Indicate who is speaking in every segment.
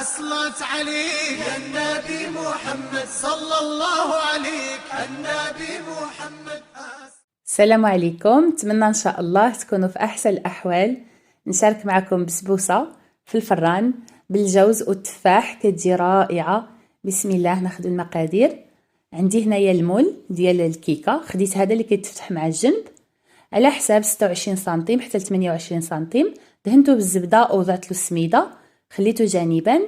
Speaker 1: صلت عليك يا النبي محمد صلى الله عليك النبي محمد.
Speaker 2: السلام عليكم، نتمنى ان شاء الله تكونوا في احسن الاحوال. نشارك معكم بسبوسه في الفران بالجوز والتفاح، كتجي رائعه. بسم الله. ناخذ المقادير. عندي هنايا المول ديال الكيكه، خديت هذا اللي كيتفتح مع الجنب على حساب 26 سنتيم حتى ل 28 سنتيم. دهنته بالزبده وضعت له السميده، خليته جانبا.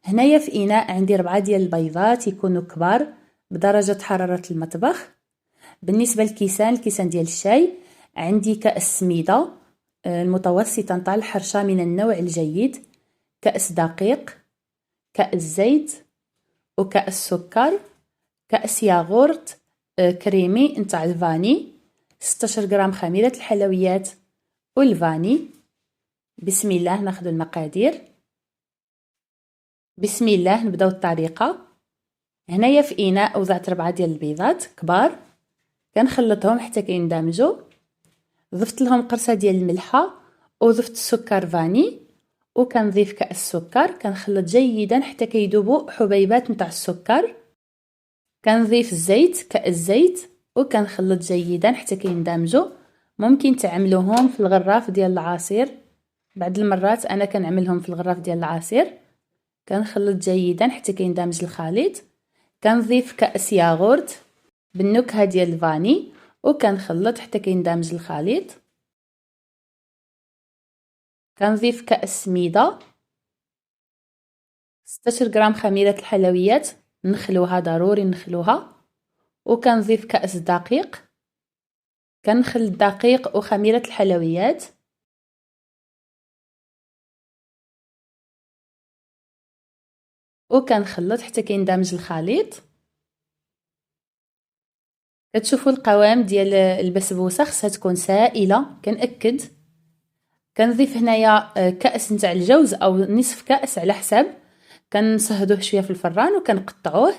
Speaker 2: هنايا في اناء عندي 4 ديال البيضات يكونوا كبار بدرجه حراره المطبخ. بالنسبه للكيسان، الكيسان ديال الشاي عندي كأس سميده المتوسطه نتاع الحرشه من النوع الجيد، كأس دقيق، كأس زيت، وكأس سكر، كأس ياغورت كريمي نتاع الفاني، 16 غرام خميره الحلويات والفاني. بسم الله. ناخذ المقادير. بسم الله. نبداو الطريقه. هنايا في اناء وضعت 4 ديال البيضات كبار، كنخلطهم حتى كيندمجوا. ضفت لهم قرصه ديال الملحه وضفت السكر فاني، وكنضيف كأس سكر. كنخلط جيدا حتى كيذوبوا حبيبات نتاع السكر. كنضيف الزيت، كأس زيت، وكنخلط جيدا حتى كيندمجوا. ممكن تعملوهم في الغراف ديال العصير، بعض المرات انا كنعملهم في الغراف ديال العصير. كنخلط جيدا حتى كيندمج الخليط. كنضيف كأس ياغورت بالنكهه ديال الفاني، وكنخلط حتى كيندمج الخليط. كنضيف كأس سميده، 16 غرام خميره الحلويات، نخلوها ضروري نخلوها. وكنضيف كأس دقيق، كنخلط الدقيق وخميره الحلويات. وكنخلط حتى كيندمج الخليط. كتشوفوا القوام ديال البسبوسه خصها تكون سائله، كنأكد. كنضيف هنايا كأس نتاع الجوز او نصف كأس على حساب. كنصهدوه شويه في الفران وكنقطعوه.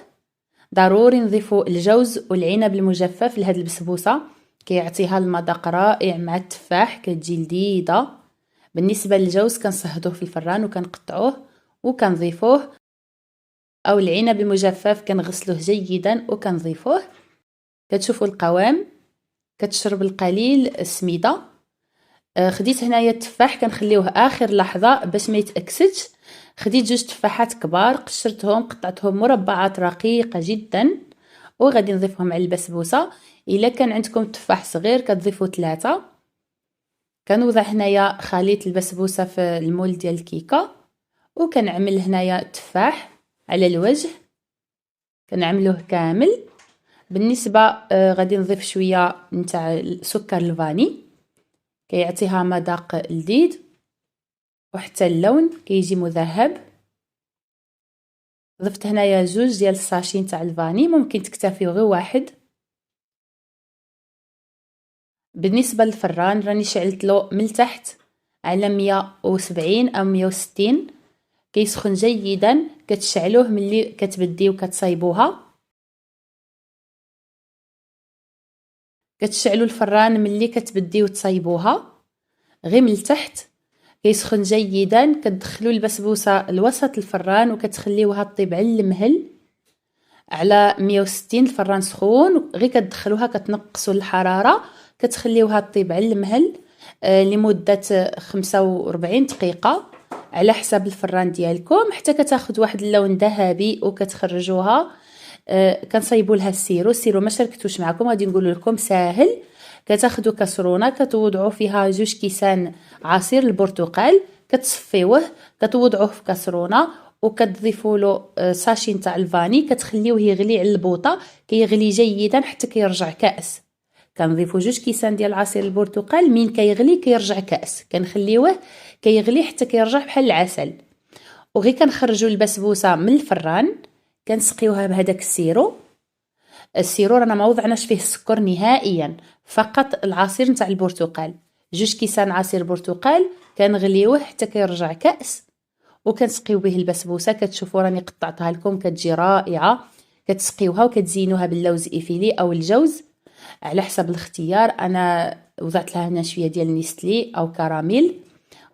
Speaker 2: ضروري نضيفوا الجوز والعنب المجفف لهاد البسبوسه، كيعطيها المذاق رائع مع التفاح، كتجي لذيذه. بالنسبه للجوز كنصهدوه في الفران وكنقطعوه وكنضيفوه، او العنب المجفف كنغسلوه جيدا وكنضيفوه. كتشوفوا القوام، كتشرب القليل السميده. خديت هنايا التفاح كنخليوه اخر لحظه باش ما يتاكسدش. خديت 2 تفاحات كبار، قشرتهم قطعتهم مربعات رقيقه جدا، وغادي نضيفهم على البسبوسه. الا كان عندكم تفاح صغير كتضيفوا 3. كنوضع هنايا خليط البسبوسه في المول ديال الكيكه، وكنعمل هنايا تفاح على الوجه، كنعملوه كامل. بالنسبه غادي نضيف شويه نتاع سكر الفاني، كيعطيها مذاق لذيذ، وحتى اللون كيجي مذهب. ضفت هنايا 2 ديال الساشي نتاع الفاني، ممكن تكتفيو غير واحد. بالنسبه للفران راني شعلت له من التحت على 170 او 160، كيسخن جيدا. كتشعلوه ملي كتبديو كتصايبوها. كتشعلوا الفران ملي كتبديو تصايبوها غير من التحت، كيسخن جيدا. كتدخلوا البسبوسه لوسط الفران وكتخليوها طيب على المهل على 160. الفران سخون، غير كتدخلوها كتنقصوا الحراره، كتخليوها طيب على المهل لمده 45 دقيقه على حسب الفران ديالكم، حتى كتاخذ واحد اللون ذهبي وكتخرجوها. كنصايبوا لها السيرو ما شاركتوش معكم، غادي نقول لكم ساهل. كتاخذوا كاسرونه كتوضعوا فيها 2 كيسان عصير البرتقال، كتصفيوه كتوضعوه في كاسرونه، وكتضيفوا له ساشي نتاع الفاني، كتخليوه يغلي على البوطه، كيغلي جيدا حتى كيرجع كأس. كنضيفوا 2 كيسان ديال عصير البرتقال، من كيغلي كيرجع كأس، كنخليوه كيغلي حتى كيرجع بحال العسل. وغير كنخرجوا البسبوسه من الفران كنسقيوها بهذاك السيرو رانا ما وضعناش فيه السكر نهائيا، فقط العصير نتاع البرتقال. 2 كيسان عصير برتقال كنغليوه حتى كيرجع كأس، وكنسقيو به البسبوسه. كتشوفوا راني قطعتها لكم، كتجي رائعه. كتسقيوها وكتزينوها باللوز ايفيلي او الجوز على حسب الاختيار. انا وضعت لها هنا شويه ديال نيستلي او كراميل،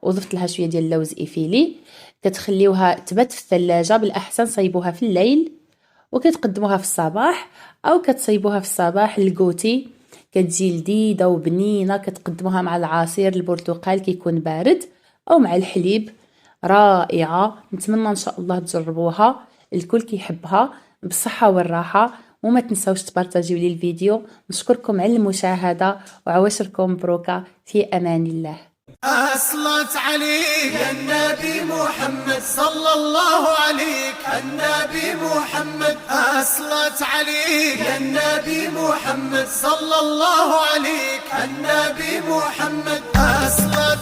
Speaker 2: وضفت لها شويه ديال اللوز ايفيلي. كتخليوها تبات في الثلاجه، بالاحسن صيبوها في الليل وكتقدموها في الصباح، او كتصيبوها في الصباح الكوتي، كتجي لذيذه وبنينه. كتقدموها مع العصير البرتقال كيكون بارد او مع الحليب، رائعه. نتمنى ان شاء الله تجربوها، الكل كيحبها. بالصحه والراحه، وما تنساوش تبارطاجيو لي الفيديو. نشكركم على المشاهده وعواشركم مبروكه، في امان الله.
Speaker 1: الصلاة عليك يا النبي محمد صلى الله عليك، النبي محمد. الصلاة عليك يا النبي محمد صلى الله عليك، النبي محمد. الصلاة